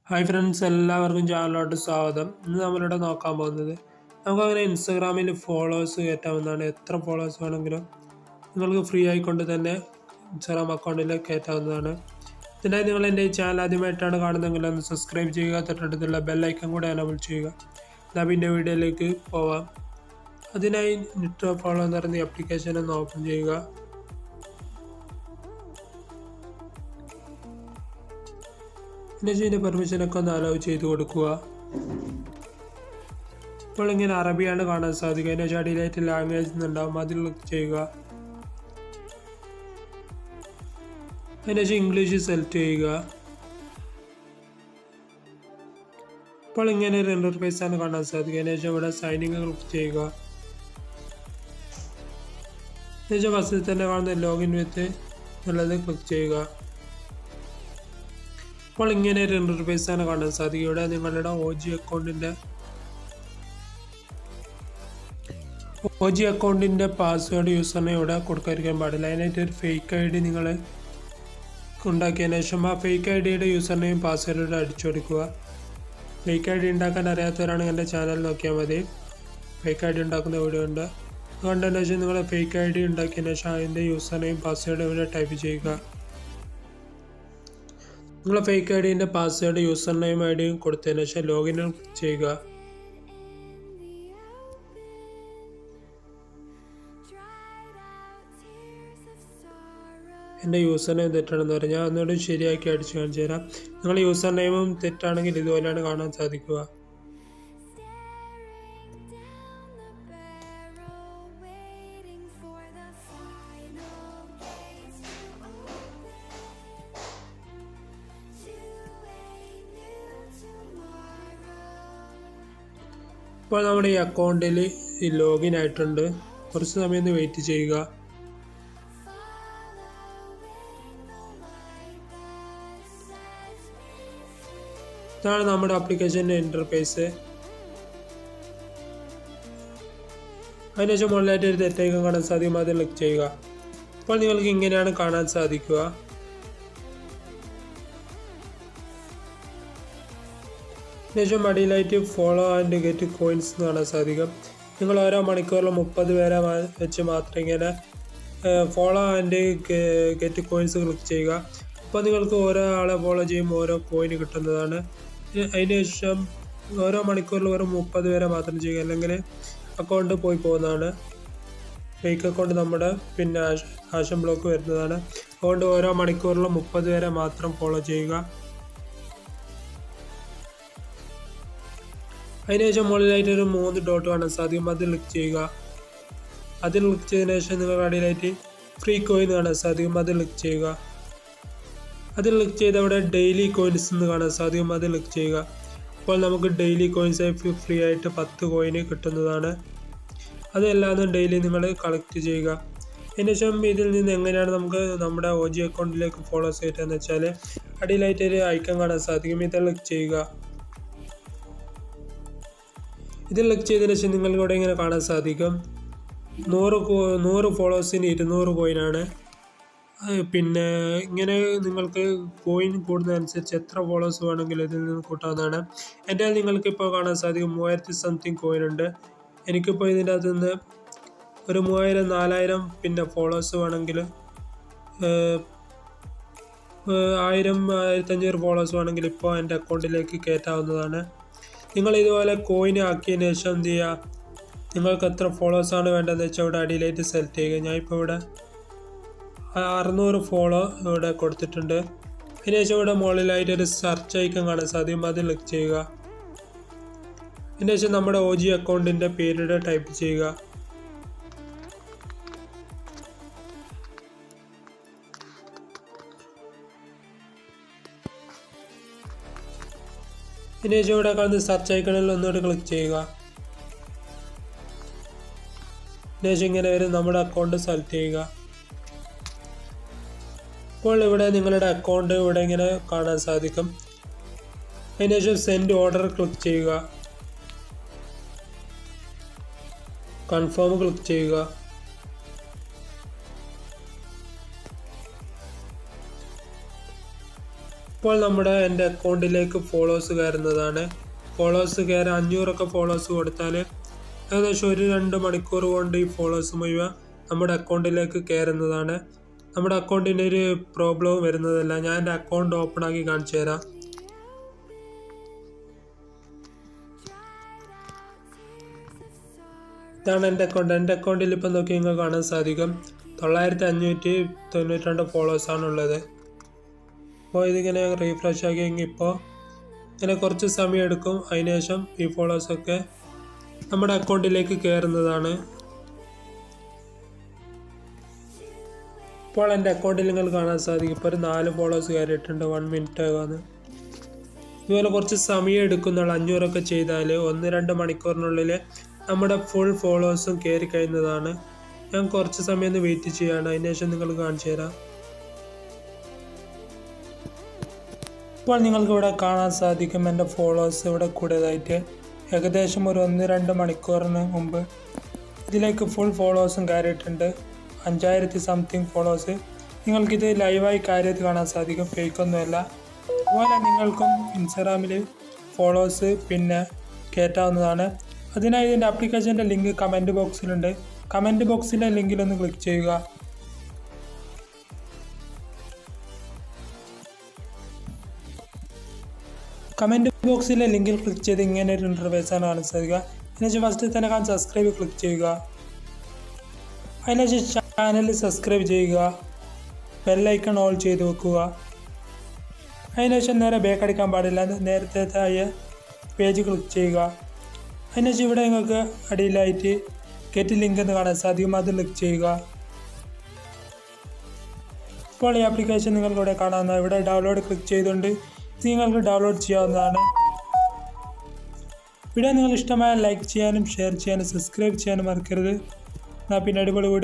Hi friends, എല്ലാവർക്കും ചാനലിലോട്ട് സ്വാഗതം. ഇന്ന് നമ്മളിവിടെ നോക്കാൻ പോകുന്നത് നമുക്കങ്ങനെ ഇൻസ്റ്റാഗ്രാമിൽ ഫോളോവേഴ്സ് കയറ്റാവുന്നതാണ്. എത്ര ഫോളോവേഴ്സ് വേണമെങ്കിലും നിങ്ങൾക്ക് ഫ്രീ ആയിക്കൊണ്ട് തന്നെ ഇൻസ്റ്റാഗ്രാം അക്കൗണ്ടിൽ കയറ്റാവുന്നതാണ്. ഇതിനായി നിങ്ങൾ എൻ്റെ ഈ ചാനൽ ആദ്യമായിട്ടാണ് കാണുന്നതെങ്കിൽ ഒന്ന് സബ്സ്ക്രൈബ് ചെയ്യുക, തൊട്ടടുത്തുള്ള ബെല്ലൈക്കൺ കൂടെ എനേബിൾ ചെയ്യുക. എന്നാൽ പിന്നെ വീഡിയോയിലേക്ക് പോവാം. അതിനായി നിട്രോ ഫോളോ എന്ന് പറയുന്ന ആപ്ലിക്കേഷൻ ഒന്ന് ഓപ്പൺ ചെയ്യുക. ഇതിൻ്റെ പെർമിഷനൊക്കെ ഒന്ന് അലോ ചെയ്ത് കൊടുക്കുക. ഇപ്പോൾ ഇങ്ങനെ അറബിയാണ് കാണാൻ സാധിക്കുക. അതിന് അടിയിലായിട്ട് ലാംഗ്വേജ് എന്നുണ്ടാവും, അതിൽ ക്ലിക്ക് ചെയ്യുക. അതിനുശേഷം ഇംഗ്ലീഷ് സെലക്ട് ചെയ്യുക. ഇപ്പോൾ ഇങ്ങനെ ഒരു ഇന്റർഫേസ് ആണ് കാണാൻ സാധിക്കുക. അതിനുശേഷം ഇവിടെ സൈനിങ് ക്ലിക്ക് ചെയ്യുക. അതിനുശേഷം ഫസ്റ്റിൽ തന്നെ കാണുന്ന ലോഗിൻ വിത്ത് എന്നുള്ളത് ക്ലിക്ക് ചെയ്യുക. ഇപ്പോൾ ഇങ്ങനെ ഒരു ഇന്റർഫേസ് ആണ് കാണാൻ സാധിക്കുക. ഇവിടെ നിങ്ങളുടെ ഒ ജി അക്കൗണ്ടിൻ്റെ പാസ്വേഡ് യൂസറിനെ ഇവിടെ കൊടുക്കാതിരിക്കാൻ പാടില്ല. അതിനായിട്ട് ഒരു ഫേക്ക് ഐ ഡി നിങ്ങൾ ഉണ്ടാക്കിയതിന് ശേഷം ആ ഫേക്ക് ഐ ഡിയുടെ യൂസറിനെയും പാസ്വേഡ് അടിച്ചു കൊടുക്കുക. ഫേക്ക് ഐ ഡി ഉണ്ടാക്കാൻ അറിയാത്തവരാണെങ്കിൽ എൻ്റെ ചാനൽ നോക്കിയാൽ മതി. ഫേക്ക് ഐ ഡി ഉണ്ടാക്കുന്ന വീഡിയോ ഉണ്ട്. അതുകൊണ്ടതിന് ശേഷം നിങ്ങൾ ഫേക്ക് ഐ ഡി ഉണ്ടാക്കിയതിന് ശേഷം അതിൻ്റെ യൂസറിനെയും പാസ്വേഡ് ഇവിടെ ടൈപ്പ് ചെയ്യുക. നിങ്ങൾ ഫേക്ക് ഐ ഡിൻ്റെ പാസ്വേഡ് യൂസറിനെയും ഐ ഡിയും കൊടുത്തതിന് ശേഷം ലോഗിൻ ചെയ്യുക. എൻ്റെ യൂസർ നെയിം തെറ്റാണെന്ന് പറഞ്ഞാൽ ഞാൻ ഒന്നുകൂടി ശരിയാക്കി അടിച്ച് കാണിച്ചു തരാം. നിങ്ങൾ യൂസർ നെയിമും തെറ്റാണെങ്കിൽ ഇതുപോലെയാണ് കാണാൻ സാധിക്കുക. ഇപ്പോൾ നമ്മുടെ ഈ അക്കൗണ്ടിൽ ലോഗിൻ ആയിട്ടുണ്ട്. കുറച്ച് സമയം ഒന്ന് വെയിറ്റ് ചെയ്യുക. ഇതാണ് നമ്മുടെ ആപ്ലിക്കേഷൻ്റെ ഇൻ്റർഫേസ്. അതിനുശേഷം മുകളിലായിട്ട് ഒരു തെറ്റൈക്കൺ കാണാൻ സാധിക്കും, അത് ക്ലിക്ക് ചെയ്യുക. അപ്പോൾ നിങ്ങൾക്ക് ഇങ്ങനെയാണ് കാണാൻ സാധിക്കുക. അതിനുശേഷം അടിയിലായിട്ട് ഫോളോ ആൻഡ് ഗെറ്റ് കോയിൻസ് എന്ന് കാണാൻ സാധിക്കും. നിങ്ങൾ ഓരോ മണിക്കൂറിലും 30 പേരെ വെച്ച് മാത്രം ഇങ്ങനെ follow and get coins click ചെയ്യുക. അപ്പോൾ നിങ്ങൾക്ക് ഓരോ ആളെ ഫോളോ ചെയ്യുമ്പോൾ ഓരോ കോയിൻ കിട്ടുന്നതാണ്. അതിനുശേഷം ഓരോ മണിക്കൂറിൽ വെറും 30 പേരെ മാത്രം ചെയ്യുക, അല്ലെങ്കിൽ അക്കൗണ്ട് പോയി പോകുന്നതാണ്. ഫേക്ക് അക്കൗണ്ട് നമ്മുടെ പിന്നെ ആഷൻ ബ്ലോക്ക് വരുന്നതാണ്. അതുകൊണ്ട് ഓരോ മണിക്കൂറിലും 30 പേരെ മാത്രം ഫോളോ ചെയ്യുക. അതിനുശേഷം മുകളിലായിട്ട് ഒരു 3 ഡോട്ട് കാണാൻ സാധിക്കും, അതിൽ ക്ലിക്ക് ചെയ്യുക. അതിൽ ക്ലിക്ക് ചെയ്തതിനു ശേഷം നിങ്ങൾക്ക് അടിയിലായിട്ട് ഫ്രീ കോയിൻ കാണാൻ സാധിക്കും, അതിൽ ക്ലിക്ക് ചെയ്യുക. അതിൽ ക്ലിക്ക് ചെയ്ത് അവിടെ ഡെയിലി കോയിൻസ് എന്ന് കാണാൻ സാധിക്കും, അതിൽ ക്ലിക്ക് ചെയ്യുക. അപ്പോൾ നമുക്ക് ഡെയിലി കോയിൻസായി ഫ്രീ ആയിട്ട് 10 കോയിന് കിട്ടുന്നതാണ്. അതെല്ലാതും ഡെയിലി നിങ്ങൾ കളക്ട് ചെയ്യുക. അതിനുശേഷം ഇതിൽ നിന്ന് എങ്ങനെയാണ് നമുക്ക് നമ്മുടെ ഒ ജി അക്കൗണ്ടിലേക്ക് ഫോളോസ് കിട്ടുകയെന്ന് വെച്ചാൽ അടിയിലായിട്ട് ഒരു ഐക്കൺ കാണാൻ സാധിക്കും, ഇത് ക്ലിക്ക് ചെയ്യുക. ഇത് ക്ലിക്ക് ചെയ്തതിന് ശേഷം നിങ്ങൾക്ക് ഇവിടെ ഇങ്ങനെ കാണാൻ സാധിക്കും 100 ഫോളോവേഴ്സിന് 200 കോയിനാണ്. പിന്നെ ഇങ്ങനെ നിങ്ങൾക്ക് കോയിൻ കൂടുന്നതനുസരിച്ച് എത്ര ഫോളോവേഴ്സ് വേണമെങ്കിലും ഇതിൽ നിന്ന് കൂട്ടാവുന്നതാണ്. എൻ്റെ നിങ്ങൾക്ക് ഇപ്പോൾ കാണാൻ സാധിക്കും 3000 സംതിങ് കോയിൻ ഉണ്ട്. എനിക്കിപ്പോൾ ഇതിൻ്റെ അകത്ത് നിന്ന് ഒരു 3000-4000 പിന്നെ ഫോളോവേഴ്സ് വേണമെങ്കിൽ 1000-1500 ഫോളോവേഴ്സ് വേണമെങ്കിൽ ഇപ്പോൾ എൻ്റെ അക്കൗണ്ടിലേക്ക് കയറ്റാവുന്നതാണ്. നിങ്ങൾ ഇതുപോലെ കോയിൻ ആക്കിയതിന് ശേഷം എന്ത് ചെയ്യുക, നിങ്ങൾക്ക് എത്ര ഫോളോവേഴ്സാണ് വേണ്ടതെന്ന് വെച്ചാൽ ഇവിടെ അടിയിലായിട്ട് സെലക്ട് ചെയ്യുക. ഞാനിപ്പോൾ ഇവിടെ 600 ഫോളോ ഇവിടെ കൊടുത്തിട്ടുണ്ട്. അതിനുശേഷം ഇവിടെ മുകളിലായിട്ട് ഒരു സെർച്ച് ഐക്കൺ കാണാൻ സാധിക്കും, അത് ക്ലിക്ക് ചെയ്യുക. അതിനുശേഷം നമ്മുടെ ഒ ജി അക്കൗണ്ടിൻ്റെ പേര് ടൈപ്പ് ചെയ്യുക. അതിനുശേഷം ഇവിടെ കാണുന്ന സെർച്ച് ഐക്കണിൽ ഒന്നുകൂടി ക്ലിക്ക് ചെയ്യുക. അതിനുശേഷം ഇങ്ങനെ വരും, നമ്മുടെ അക്കൗണ്ട് സെലക്ട് ചെയ്യുക. അപ്പോൾ ഇവിടെ നിങ്ങളുടെ അക്കൗണ്ട് ഇവിടെ ഇങ്ങനെ കാണാൻ സാധിക്കും. അതിനുശേഷം സെൻഡ് ഓർഡർ ക്ലിക്ക് ചെയ്യുക, കൺഫേം ക്ലിക്ക് ചെയ്യുക. ഇപ്പോൾ എൻ്റെ അക്കൗണ്ടിലേക്ക് ഫോളോവേഴ്സ് കയറുന്നതാണ്. ഫോളോവേഴ്സ് കയറാൻ 500 ഫോളോവേഴ്സ് കൊടുത്താൽ ഏകദേശം 1-2 മണിക്കൂർ കൊണ്ട് ഈ ഫോളോവേഴ്സ് മുഴുവൻ നമ്മുടെ അക്കൗണ്ടിലേക്ക് കയറുന്നതാണ്. നമ്മുടെ അക്കൗണ്ടിന് ഒരു പ്രോബ്ലവും വരുന്നതല്ല. ഞാൻ എൻ്റെ അക്കൗണ്ട് ഓപ്പൺ ആക്കി കാണിച്ചു തരാം. ഇതാണ് എൻ്റെ അക്കൗണ്ട്. എൻ്റെ അക്കൗണ്ടിൽ ഇപ്പം നോക്കി നിങ്ങൾക്ക് കാണാൻ സാധിക്കും 9592 ഫോളോവേഴ്സാണുള്ളത്. അപ്പോൾ ഇതിങ്ങനെ റീഫ്രഷ് ആക്കിയെങ്കിൽ ഇപ്പോൾ ഇങ്ങനെ കുറച്ച് സമയം എടുക്കും. അതിനുശേഷം ഈ ഫോളോവേഴ്സൊക്കെ നമ്മുടെ അക്കൗണ്ടിലേക്ക് കയറുന്നതാണ്. ഇപ്പോൾ എൻ്റെ അക്കൗണ്ടിൽ നിങ്ങൾ കാണാൻ സാധിക്കും ഇപ്പോൾ ഒരു 4 ഫോളോവേഴ്സ് കയറിയിട്ടുണ്ട്. 1 മിനിറ്റ് ആകാന്ന്. ഇതുപോലെ കുറച്ച് സമയം എടുക്കുന്നുള്ള 500 ചെയ്താൽ 1-2 മണിക്കൂറിനുള്ളിൽ നമ്മുടെ ഫുൾ ഫോളോവേഴ്സും കയറി കഴിയുന്നതാണ്. ഞാൻ കുറച്ച് സമയം ഒന്ന് വെയിറ്റ് ചെയ്യാണ്. അതിനുശേഷം നിങ്ങൾ കാണിച്ചു തരാം. ഇപ്പോൾ നിങ്ങൾക്ക് ഇവിടെ കാണാൻ സാധിക്കും എൻ്റെ ഫോളോവേഴ്സ് ഇവിടെ കൂടിയതായിട്ട്. ഏകദേശം ഒരു 1-2 മണിക്കൂറിന് മുമ്പ് ഇതിലേക്ക് ഫുൾ ഫോളോവേഴ്സും കയറിയിട്ടുണ്ട്. 5000 സംതിങ് ഫോളോവേഴ്സ്. നിങ്ങൾക്കിത് ലൈവായി കാര്യമായിട്ട് കാണാൻ സാധിക്കും, ഫേക്കൊന്നുമല്ല. അതുപോലെ നിങ്ങൾക്കും ഇൻസ്റ്റാഗ്രാമിൽ ഫോളോവേഴ്സ് പിന്നെ കയറ്റാവുന്നതാണ്. അതിനായി ഇതിൻ്റെ ആപ്ലിക്കേഷൻ്റെ ലിങ്ക് കമൻറ്റ് ബോക്സിലുണ്ട്. കമൻറ്റ് ബോക്സിലെ ലിങ്കിലൊന്ന് ക്ലിക്ക് ചെയ്യുക. കമൻറ്റ് ബോക്സിലെ ലിങ്കിൽ ക്ലിക്ക് ചെയ്ത് ഇങ്ങനെ ഒരു ഇൻ്റർഫേസാണ് കാണാൻ സാധിക്കുക. അതിനുശേഷം ഫസ്റ്റ് തന്നെ സബ്സ്ക്രൈബ് ക്ലിക്ക് ചെയ്യുക. അതിനുശേഷം ചാനൽ സബ്സ്ക്രൈബ് ചെയ്യുക. ബെല്ലൈക്കൺ ഓൾ ചെയ്ത് വെക്കുക. അതിനുശേഷം നേരെ ബാക്ക് അടിക്കാൻ പാടില്ല. നേരത്തെ പേജ് ക്ലിക്ക് ചെയ്യുക. അതിനുശേഷം ഇവിടെ നിങ്ങൾക്ക് അടിയിലായിട്ട് ഗെറ്റ് ലിങ്ക് എന്ന് കാണാൻ സാധിക്കും. അത് ക്ലിക്ക് ചെയ്യുക. ഇപ്പോൾ ഈ ആപ്ലിക്കേഷൻ നിങ്ങൾക്ക് ഇവിടെ കാണാവുന്ന ഇവിടെ ഡൗൺലോഡ് ക്ലിക്ക് ചെയ്തുകൊണ്ട് നിങ്ങൾക്ക് ഡൗൺലോഡ് ചെയ്യാവുന്നതാണ്. വീഡിയോ നിങ്ങൾ ഇഷ്ടമായ ലൈക്ക് ചെയ്യാനും ഷെയർ ചെയ്യാനും സബ്സ്ക്രൈബ് ചെയ്യാനും മറക്കരുത്. പിന്നെ അടിപൊളി വീഡിയോ